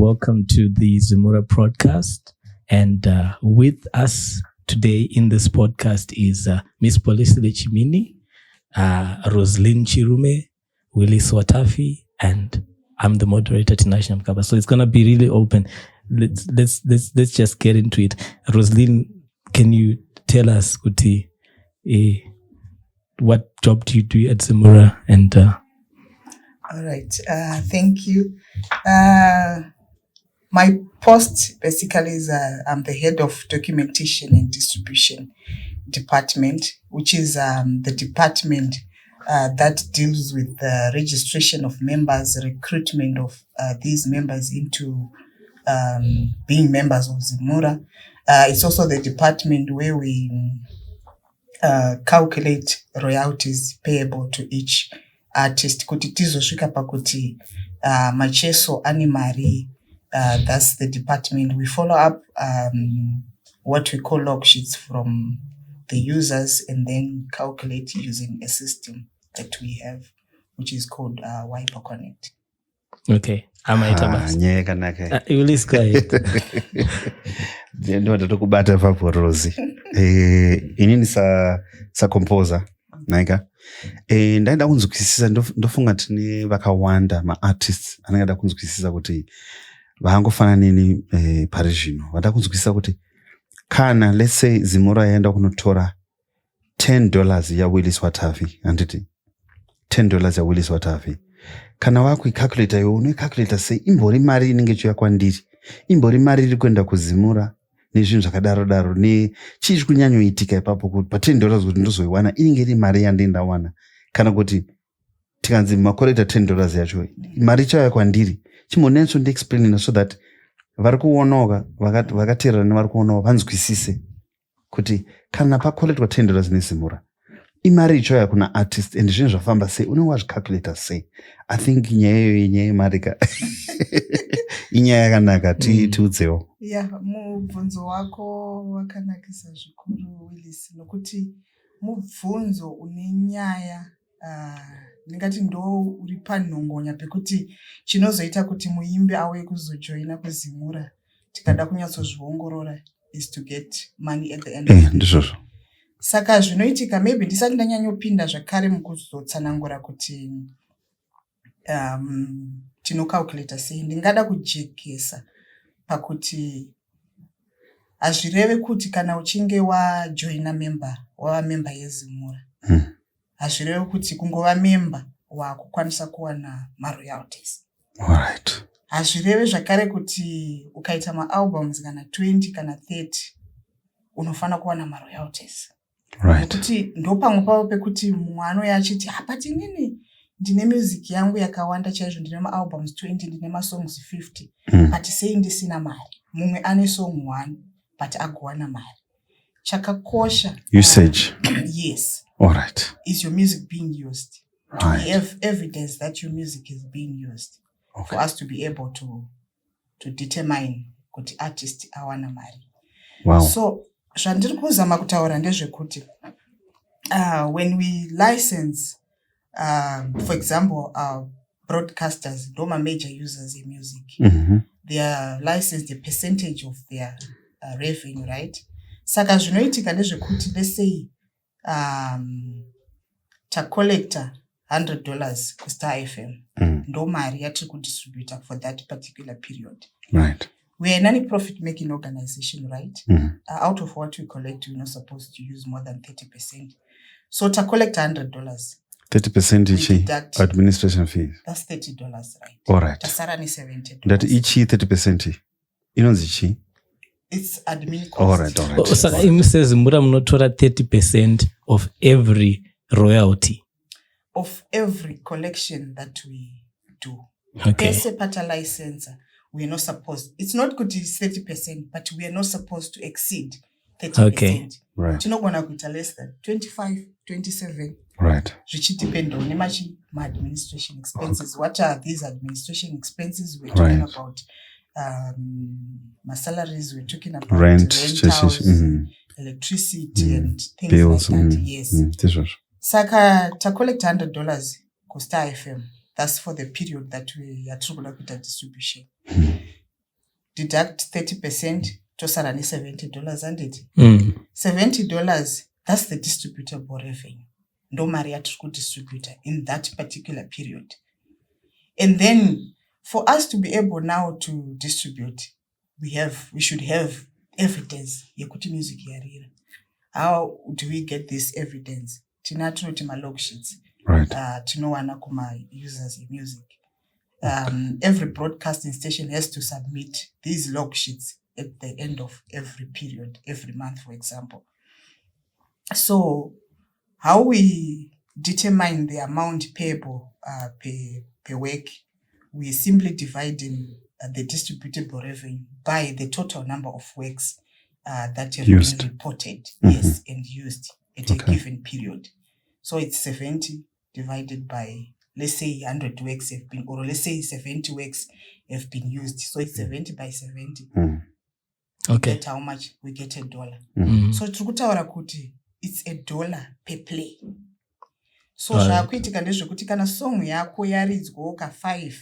welcome to the Zimura podcast. And with us today in this podcast is Miss Polisile Chimini, Roslyn Chirume, Willis Watafi, and I'm the moderator, Tinashe Mkaba. So it's gonna be really open. Let's just get into it. Roslyn, can you tell us, Kuti, what job do you do at Zimura? And all right, thank you. My post basically is I'm the head of documentation and distribution department, which is the department that deals with the registration of members, recruitment of these members into being members of Zimura. It's also the department where we calculate royalties payable to each artist. Kuti tizosvika pakuti macheso ane mari. That's the department. We follow up what we call log sheets from the users and then calculate using a system that we have, which is called Wiper Connect. Okay. Willis, go ahead. Ndio tukubata papo Rosie. Inini sa composer naika. Ndaenda kunzukisisa ndofunga tini vakawanda ma artists anengada kunzukisisa kuti vangofana nini parishino. Vada kunzukisisa kuti kana let's say Zimura yaenda kunotora $10 ya Willis Watafi anditi $10 ya Willis Watafi. Kana wakuicalculate yo unoicalculate say imbori mari inenge chiya kwandiri. Imbori mari iri kuenda kuZimura nezvinhu zvakadaro ne chiri kunyanyoitika ipapo kuti pa $10 kuti ndozoiwana inenge iri mari yandendawana kana kuti tikanzi makoreta $10 yacho mari chayo kwandiri chimonenso ndiexplain so that vari kuonoka vakateerera nevari kuonoka vanzwisise kuti kana pakoletwa $10 neZimura imari ichoya kuna artist and zvinhu zvafamba sei unenge wazvicalculata sei. I think nyaya marika inyaya yakanaka tiudzewo. Mubvunzo wako wakanakisa zvikuru Willis nokuti mubvunzo une nyaya ndingati ndo uri panhongonya pekuti chinozoita kuti muimbi auye kuzojoina kuZimura tikada kunyatsozviongorora is to get money at the end of the day. Saka zvinoitika maybe ndisati ndanyanyopinda zvakare mukuzotsanangura kuti tinocalculata sei. Ndingada kujekesa pakuti hazvireve kuti kana uchinge wajoina wava member yeZimura hazvireve kuti kungova member wakukwanisa kuwana maroyalties. Alright. Hazvireve zvakare kuti ukaita maalbums kana 20 kana 30 unofana kuwana maroyalties. Right. Kuti ndo pamwe pavo pekuti mumwe yachiti but inini ndine music yangu yakawanda chaizvo, ndine maalbums 20, ndine masongs 50 but sei ndisina mari. Mumwe ane song 1 but agowana mari. Chakakosha usage. Yes. All right. Is your music being used? Right. We have evidence that your music is being used. Okay. For us to be able to determine kuti artist awana mari. Wow. So zvandiri kuzama kutaura ndezvekuti when we license for example broadcasters ndoma major users in music, they are licensed a percentage of their revenue, right? Saka zvinoitika ndezvekuti let's say tacollector $100 kuStar FM ndo mari yatiri kudistributa for that particular period. Right. We are a non-profit making organization, right? Out of what we collect, we're not supposed to use more than 30%. So to collect $100, 30% each administration fees. That's $30, right? All right. Tasarani $70. That each 30%. Inonzichi? It's admin cost. All right. So it says Zimura munotora 30% of every royalty. Of every collection that we do. Okay. As a pata licenser, we are not supposed, it's not good to 30%, but we are not supposed to exceed 30%. Okay. Right. You're not going to get less than 25, 27. Right. Which depend on my administration expenses. What are these administration expenses? We're talking about my salaries, we're talking about rentals, electricity and things bills, like that. Yes. Saka ta collect $100 kuStar FM. That's for the period that we are trouble with the distribution. deduct 30%, tosara $70 handiti. $70, that's the distributable revenue. Ndo mari yatiri kudistributa in that particular period. And then for us to be able now to distribute, we should have evidence yekuti music yarira. How do we get this evidence? Tinati log sheets. Right. Tinowana kuma users of music. Every broadcasting station has to submit these log sheets at the end of every period, every month, for example. So how we determine the amount payable per week, we simply dividing the distributable revenue by the total number of works that have been reported, yes, and used at a given period. So it's 70 divided by, let's say 100 works have been, or let's say 70 works have been used. So it's 70 by 70. Okay. Get how much? We get $1. So trukutaura kuti it's $1 per play. So zvakuitika ndezvekuti kana song yako yaridzwawo ka5,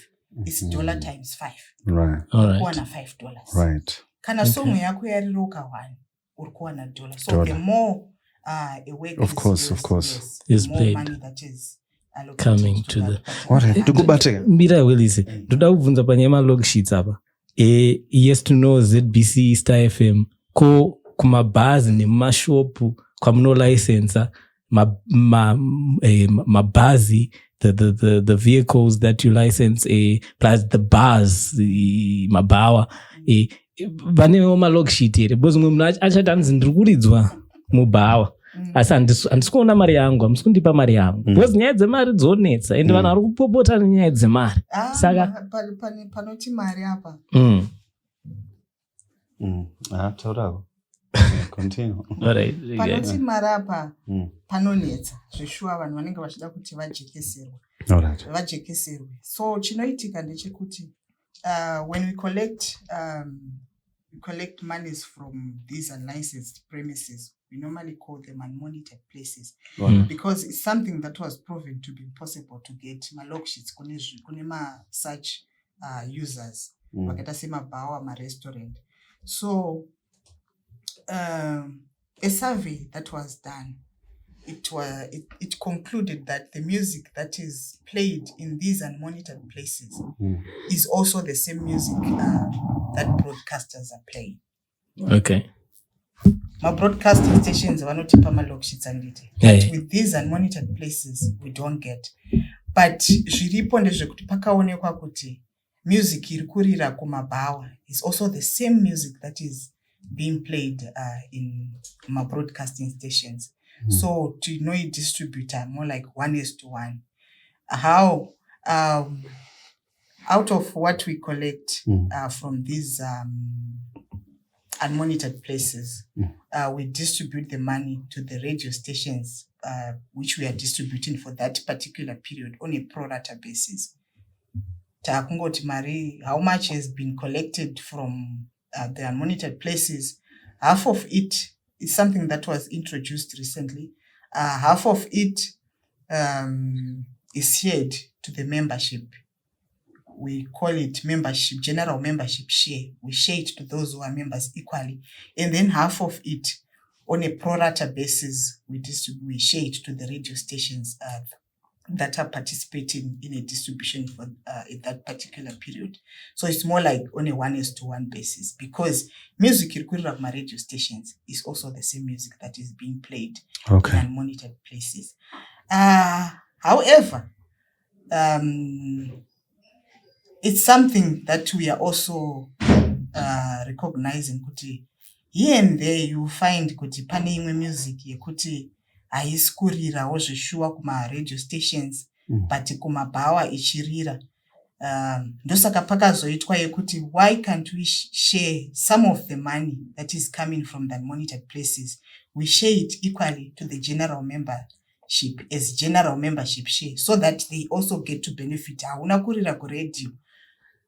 it's $1 times 5. Right. Urikuwana $5. Right. Kana song yako yariro ka1, urikuwana $1. So the more a work of course, yes, is more played. money that is Coming to the What? Mira Willis. Ndoda kubvunza panyama log sheets apa. Yes to know ZBC Star FM ko kumabhazi nemashopu kwamuno license mabhazi the vehicles that you license plus the bars mabawa vanewo malog sheet here because munhu achati anzi ndiri kuridzwa mubhawa asi handisi kuona mari yangu, hamisi kundipa mari yangu because nyaya dzemari dzonetsa ende vanhu vari kupopota nenyaya dzemari saka panoti mari apa taurawo continue. Alright, panoti mari apa panonetsa zveshuwa vanhu vanenge vachida kuti vajekeserwe. So chinoitika ndechekuti when we collect monies from these unlicensed premises, we normally call them unmonitored places because it's something that was proven to be possible to get malog sheets kunema such users vakaita semabhawa marestaurant. So a survey that was done, it concluded that the music that is played in these unmonitored places is also the same music that broadcasters are playing. Okay. My broadcasting stations vanotipa malog sheets anditi. But with these unmonitored places, we don't get. But zviripo ndezvekuti pakaonekwa kuti music iri kurira kumabhawa is also the same music that is being played in my broadcasting stations. So to know a distributor, more like 1:1. How out of what we collect from these unmonitored places, we distribute the money to the radio stations which we are distributing for that particular period on a pro rata basis. Takungoti mari, how much has been collected from the unmonitored places? Half of it is something that was introduced recently. Half of it is shared to the membership. We call it membership, general membership share. We share it to those who are members equally. And then half of it, on a pro rata basis, we share it to the radio stations that are participating in a distribution for in that particular period. So it's more like on a 1:1 basis because music from my radio stations is also the same music that is being played in unmonitored places. However, it's something that we are also recognizing kuti here and there you find kuti pane imwe music yekuti haisi kurirawo zveshuwa kuma radio stations but kumabhawa ichirira. Ndosaka pakazoitwa yekuti why can't we share some of the money that is coming from the monitored places, we share it equally to the general membership as general membership share so that they also get to benefit. Hauna kurira ku-radio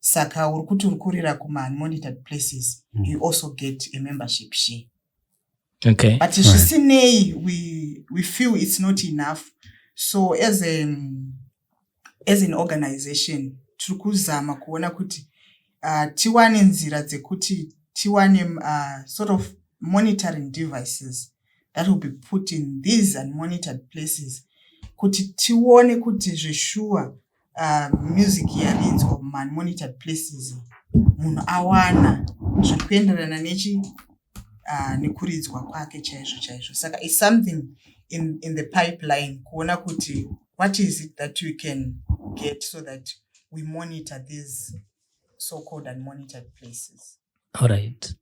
saka urikuti urikurira kuma unmonitored places, you also get a membership share. Okay. But zvisinei, we feel it's not enough. So as an organization, tiri kuzama kuona kuti tiwane nzira dzekuti tiwane sort of monitoring devices that will be put in these unmonitored places kuti tione kuti zveshuwa music yaridzwa mumunmonitored places munhu awana zviri kuenderana nekuridzwa kwake chaizvo. Saka it's something in the pipeline kuona kuti what is it that we can get so that we monitor these so-called unmonitored places. All right.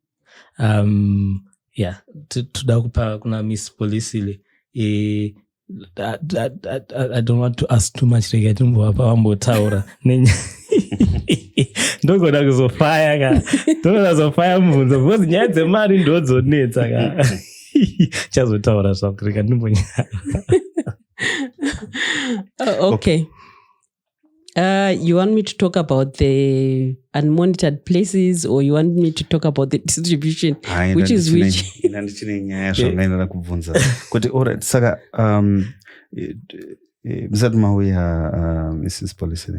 Yeah, toda kupa kuna Miss Polisile. I don't want to ask too much regarding hapa wambotaura. Ndogona kuzofaya ka. Ndogona kuzofaya mvunzo because nyaya dzemari ndodzonetsa ka. Chazotaura zvakureka ndimbonya. Okay. You want me to talk about the unmonitored places or you want me to talk about the distribution? Which is which? Alright, Saka, Mrs. Policy.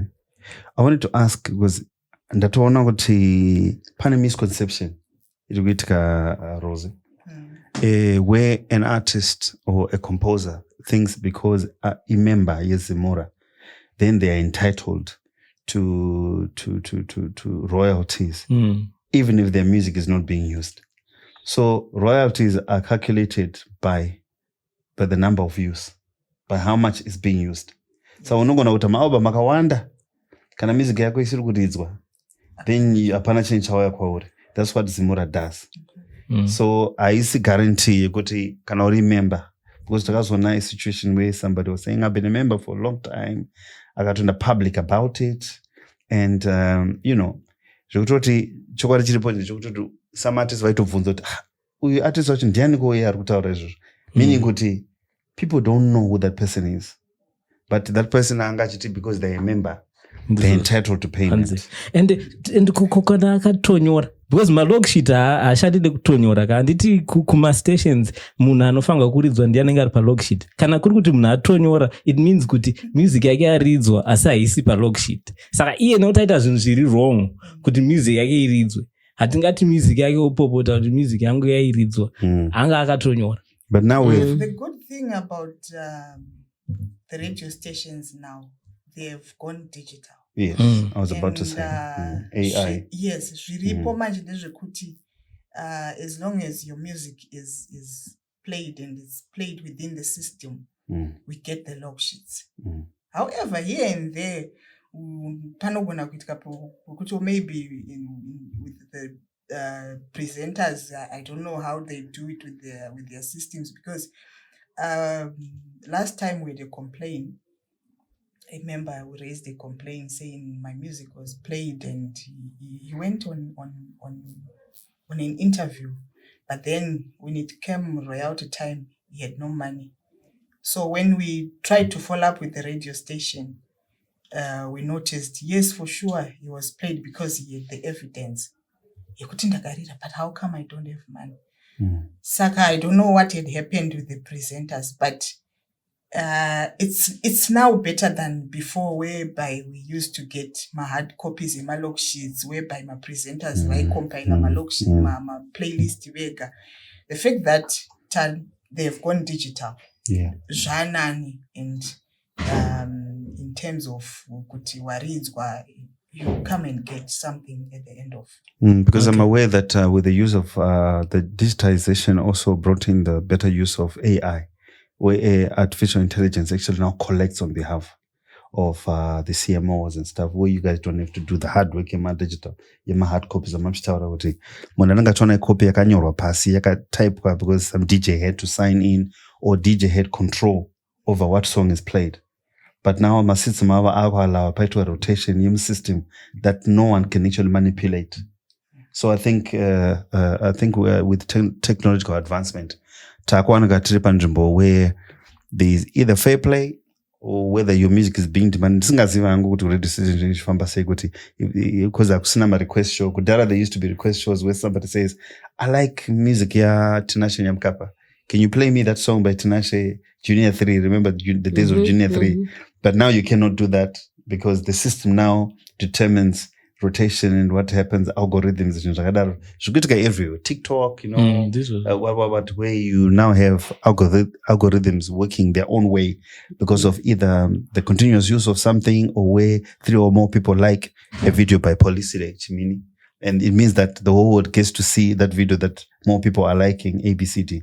I wanted to ask because ndatoona kuti pane misconception iri kuitika Rosie, where an artist or a composer thinks because a member is Zimura, then they are entitled to royalties, even if their music is not being used. So royalties are calculated by the number of use, by how much is being used. So unogona kuti maalbum akawanda kana music yako isiri kuridzwa, then apana chinhu chauya kwauri. That's what Zimura does. So haisi guarantee yekuti kana uri member, because takazoona a situation where somebody was saying I've been a member for a long time, I got in the public about it, and zvekutoti chokwadi chiripo chekutoti some artists vaitobvunza kuti uyu artist wacho ndiani kouya ari kutaura izvozvo, meaning kuti people don't know who that person is, but that person anga achiti because they're a member they're entitled to payment. And kukona akatonyora because malogshit haashadide kutonyora ka handiti kuma-stations munhu anofanga kuridzwa ndianenge ari palogshit. Kana kuri kuti munhu atonyora it means kuti music yake yaridzwa asi haisi palogshit. Saka iye nekuti aita zvinhu zviri wrong kuti music yake iridzwe, hatingati music yake opopota kuti music yangu yairidzwa, anga akatonyora. But now the good thing about the radio stations now, they've gone digital. Yes, I was about to say AI. Yes, zviripo manje ndezvekuti as long as your music is played and it's played within the system, we get the log sheets. However, here and there, panogona kuitika kuti maybe with the presenters, I don't know how they do it with their systems, because last time we had a complaint. I remember I raised a complaint saying my music was played, and he went on an interview. But then when it came royalty time, he had no money. So when we tried to follow up with the radio station, we noticed, yes, for sure, he was played because he had the evidence. But how come I don't have money? Saka, I don't know what had happened with the presenters, but it's now better than before, whereby we used to get my hard copies in my log sheets, whereby my presenters compile my log sheet, my playlist vega. The fact that they've gone digital, Janani, and in terms of kuti waridzwa, you come and get something at the end of. Because I'm aware that with the use of the digitization also brought in the better use of AI, where artificial intelligence actually now collects on behalf of the CMOs and stuff, where you guys don't have to do the hard work in my digital, in my hard copies. I'm not sure what when I got a copy, I can't pass. I got type because some DJ had to sign in or DJ had control over what song is played. But now my system allow a rotation in system that no one can actually manipulate. So I think with technological advancement, where there is either fair play or whether your music is being demanded. Because my request show, there used to be request shows where somebody says, I like music, Tinashe Nyamkapa. Can you play me that song by Tinashe Junior 3? Remember the days of Junior 3? But now you cannot do that because the system now determines rotation and what happens, algorithms, zvinhu zvakadaro zvikuitika everywhere, TikTok, what way you now have algorithms working their own way because of either the continuous use of something or where 3 or more people like a video by Polisile Chimini, and it means that the whole world gets to see that video that more people are liking, ABCD.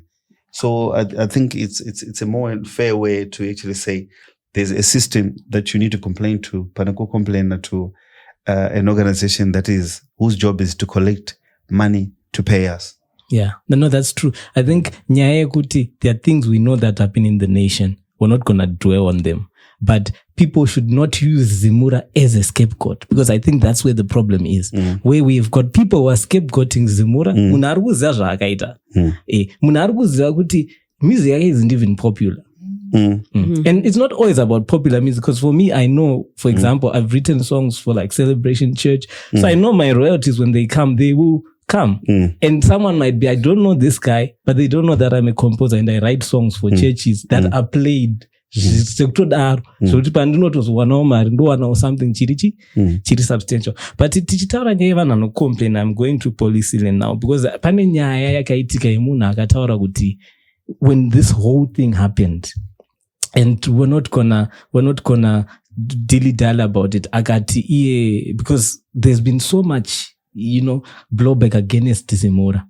So I think it's a more fair way to actually say there's a system that you need to complain to, panako complain to an organization whose job is to collect money to pay us. Yeah, no, that's true. I think nyaye kuti, there are things we know that happen in the nation. We're not going to dwell on them. But people should not use Zimura as a scapegoat, because I think that's where the problem is. Where we've got people who are scapegoating Zimura, munarikuziva zvakaita. Munarikuziva kuti music yake isn't even popular. And it's not always about popular music, because for me, I know, for example, I've written songs for like Celebration Church. So I know my royalties, when they come, they will come. And someone might be, I don't know this guy, but they don't know that I'm a composer and I write songs for churches that are played. Sekutodaro zvokuti pandinotozowanawo mari ndowanawo something chiri substantial. But tichitaura nyaya yevanhu vanocomplain, I'm going to Polisile now, because pane nyaya yakaitika yemunhu akataura kuti when this whole thing happened, and we're not gonna dilly-dally about it, akati because there's been so much blowback against Zimura.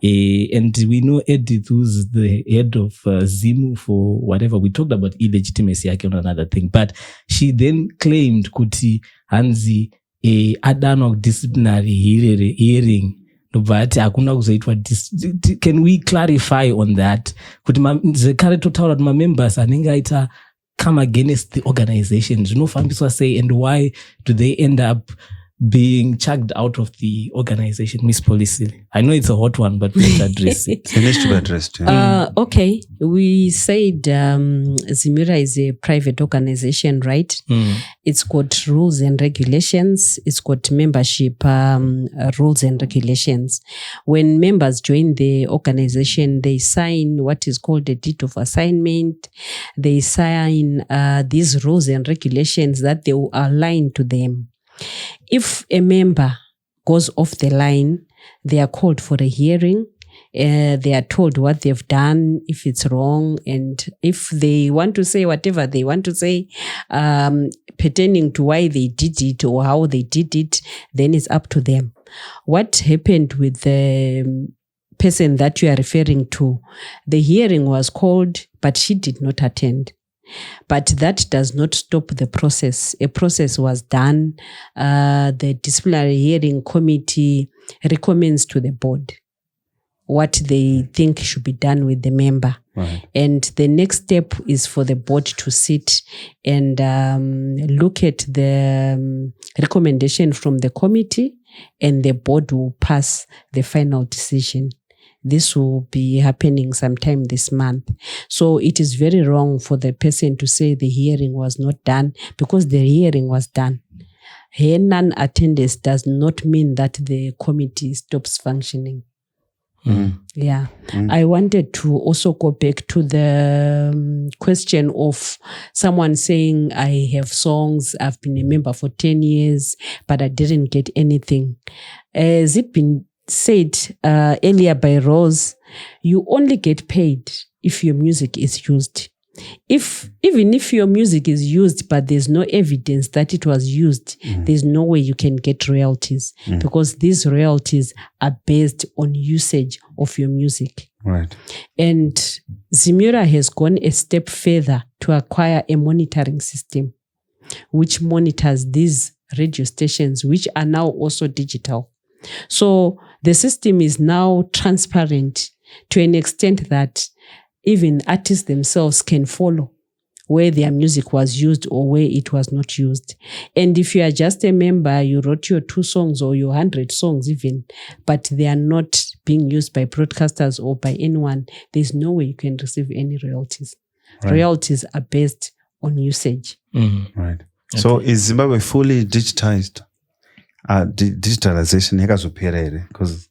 And we know Edith, who's the head of Zimu for whatever. We talked about illegitimacy on another thing, but she then claimed kuti hanzi adano disciplinary hearing. But hakuna kuzoitwa. Can we clarify on that? Kuti zekare totaura ma members anenge aita come against the organizations. Zvinofambiswa say, and why do they end up being chucked out of the organization, Miss Polisile? I know it's a hot one, but let's address it. It needs to be addressed. Yeah. Okay. We said Zimura is a private organization, right? It's got rules and regulations. It's got membership rules and regulations. When members join the organization, they sign what is called a deed of assignment. They sign these rules and regulations that they will align to them. If a member goes off the line, they are called for a hearing. They are told what they've done, if it's wrong, and if they want to say whatever they want to say pertaining to why they did it or how they did it, then it's up to them. What happened with the person that you are referring to? The hearing was called, but she did not attend. But that does not stop the process. A process was done. The disciplinary hearing committee recommends to the board what they think should be done with the member. Right. And the next step is for the board to sit and look at the recommendation from the committee, and the board will pass the final decision. This will be happening sometime this month. So it is very wrong for the person to say the hearing was not done, because the hearing was done. Her non-attendance does not mean that the committee stops functioning. Yeah. I wanted to also go back to the question of someone saying, I have songs, I've been a member for 10 years, but I didn't get anything. Has it been said earlier by Rose, you only get paid if your music is used. Even if your music is used, but there's no evidence that it was used, there's no way you can get royalties, because these royalties are based on usage of your music. Right. And Zimura has gone a step further to acquire a monitoring system which monitors these radio stations, which are now also digital. So the system is now transparent to an extent that even artists themselves can follow where their music was used or where it was not used. And if you are just a member, you wrote your 2 songs or your 100 songs even, but they are not being used by broadcasters or by anyone, there's no way you can receive any royalties. Right. Royalties are based on usage. Right. Okay. So is Zimbabwe fully digitized? Digitalization yakazopera here, because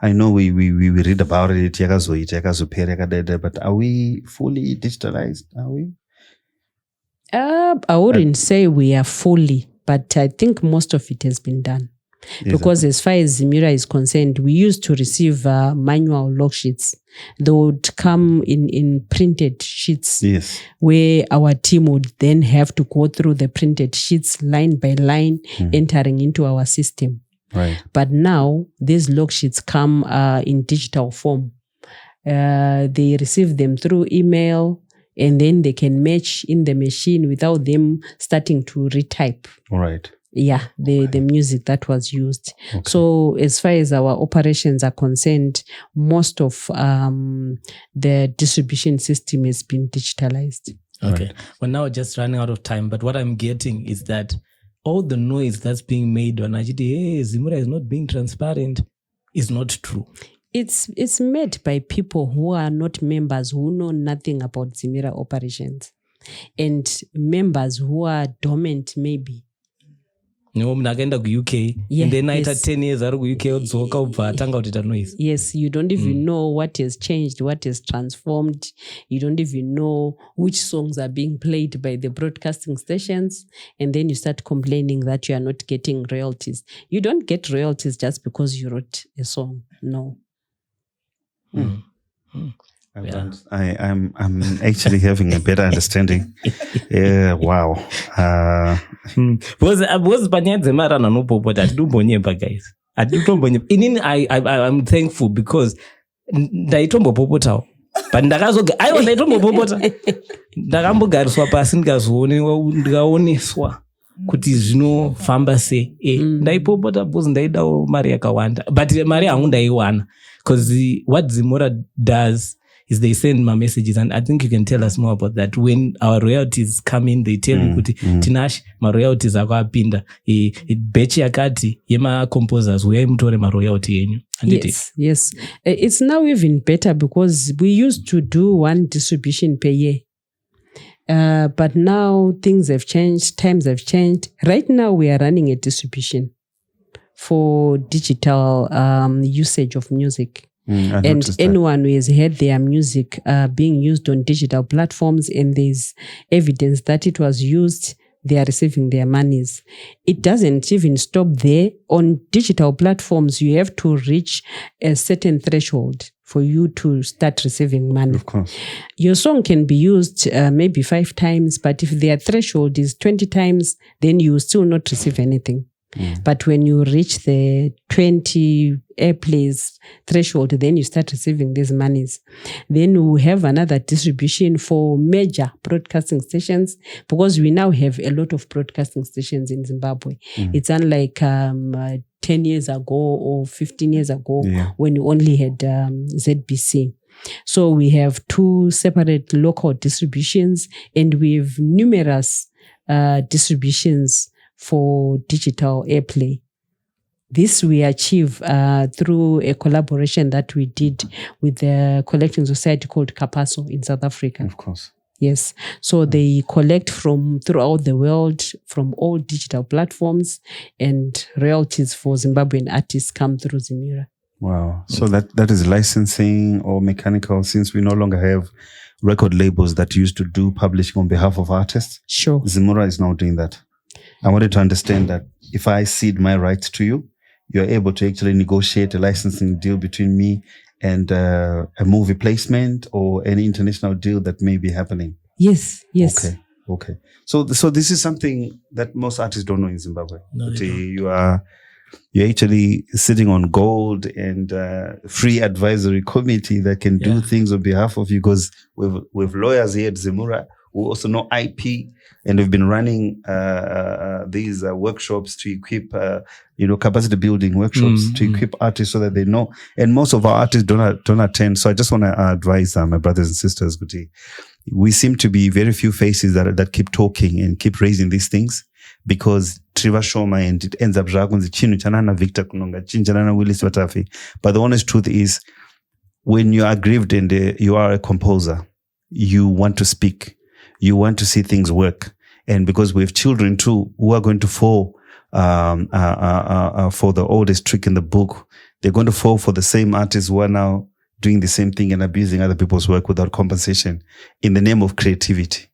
I know we read about it, yakazopera, but are we fully digitalized? Are we? I wouldn't say we are fully, but I think most of it has been done. Because as far as Zimura is concerned, we used to receive manual log sheets. They would come in printed sheets. Yes. Where our team would then have to go through the printed sheets line by line, entering into our system. Right. But now these log sheets come in digital form. They receive them through email, and then they can match in the machine without them starting to retype. Right. Yeah, the music that was used. Okay. So as far as our operations are concerned, most of the distribution system has been digitalized. Okay. Right. Well, now just running out of time, but what I'm getting is that all the noise that's being made on Ajiti, Zimura is not being transparent, is not true. It's made by people who are not members, who know nothing about Zimura operations, and members who are dormant maybe. No, nakaenda ku-UK, and then aita 10 years ari ku-UK odzoka ubva atanga kuita noise. Yes, you don't even know what has changed, what has transformed. You don't even know which songs are being played by the broadcasting stations, and then you start complaining that you are not getting royalties. You don't get royalties just because you wrote a song. No. I'm actually having a better understanding. Yeah, wow. Because panyaya dzemara nanopopota atidumbonyepa guys. Atidumbonyepa. Inini I'm thankful because ndaitombopopotawo. But aiwa ndaitombopopota. Ndakambogariswa pasi ndikaoneswa kuti zvinofamba sei. Ndaipopota because ndaidawo mari yakawanda. But mari hangu ndaiwana. Because what Zimura does is they send my messages, and I think you can tell us more about that. When our royalties come in, they tell you kuti tinash ma royalties akapinda batch yakati yema composers uyai mutore ma royalty yenyu. Yes. It's now even better because we used to do one distribution per year. But now things have changed, times have changed. Right now we are running a distribution for digital usage of music. And anyone who has heard their music being used on digital platforms and there's evidence that it was used, they are receiving their monies. It doesn't even stop there. On digital platforms, you have to reach a certain threshold for you to start receiving money. Of course. Your song can be used maybe 5 times, but if their threshold is 20 times, then you will still not receive anything. But when you reach the 20 airplays threshold, then you start receiving these monies. Then we have another distribution for major broadcasting stations, because we now have a lot of broadcasting stations in Zimbabwe. It's unlike 10 years ago or 15 years ago when you only had ZBC. So we have 2 separate local distributions, and we have numerous distributions for digital airplay. This we achieve through a collaboration that we did with the collecting society called Capasso in South Africa. Of course. Yes. So they collect from throughout the world, from all digital platforms, and royalties for Zimbabwean artists come through Zimura. Wow. So that is licensing or mechanical, since we no longer have record labels that used to do publishing on behalf of artists. Sure. Zimura is now doing that. I wanted to understand that if I cede my rights to you, you're able to actually negotiate a licensing deal between me and a movie placement or any international deal that may be happening. Yes. Okay. So this is something that most artists don't know in Zimbabwe. No, You're actually sitting on gold and free advisory committee that can do things on behalf of you, because we've lawyers here at Zimura who also know IP, and we've been running these workshops to equip, capacity building workshops to equip artists so that they know. And most of our artists don't attend. So I just want to advise my brothers and sisters, Guti. We seem to be very few faces that keep talking and keep raising these things, because Triva Shoma, and it ends up Dragon's Chinu Chanana Victor Kunonga, Chinchanana Willis Watafi. But the honest truth is, when you are aggrieved and you are a composer, you want to speak. You want to see things work. And because we have children too who are going to fall for the oldest trick in the book, they're going to fall for the same artists who are now doing the same thing and abusing other people's work without compensation in the name of creativity.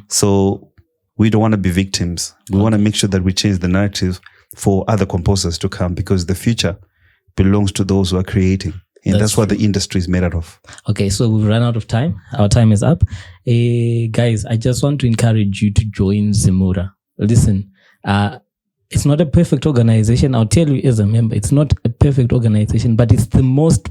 So we don't want to be victims. We want to make sure that we change the narrative for other composers to come, because the future belongs to those who are creating. And that's what the industry is made out of. Okay, so we've run out of time. Our time is up. Guys, I just want to encourage you to join Zimura. Listen, it's not a perfect organization. I'll tell you as a member, it's not a perfect organization, but it's the most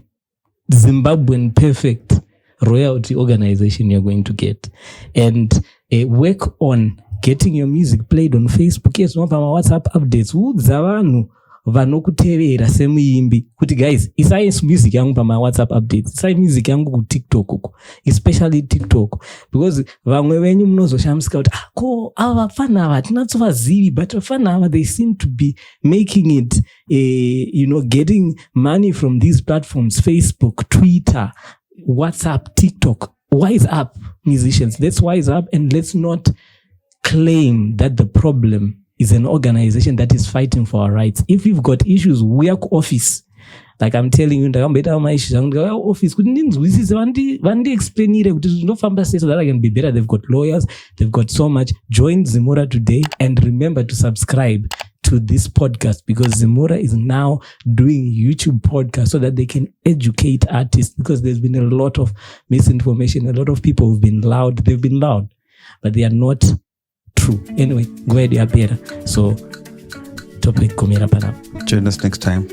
Zimbabwean perfect royalty organization you're going to get. And work on getting your music played on Facebook. Yes, no WhatsApp updates. Zavanu vanokutevera semuimbi kuti guys isai music yangu pama WhatsApp updates, isai music yangu ku TikTok uko, especially TikTok, because vamwe venyu munozoshamsika kuti ko ava fana ava tinatsovazivi, but fana ava they seem to be making it getting money from these platforms, Facebook, Twitter, WhatsApp, TikTok. Wise up, musicians. Let's wise up, and let's not claim that the problem is an organization that is fighting for our rights. If you've got issues, work office. Like I'm telling you, my issues, office. Vandi explain it so that I can be better. They've got lawyers. They've got so much. Join Zimura today, and remember to subscribe to this podcast, because Zimura is now doing YouTube podcasts so that they can educate artists, because there's been a lot of misinformation. A lot of people have been loud. They've been loud, but they are not true. Anyway, go ahead, you are better. So, topic, join us next time.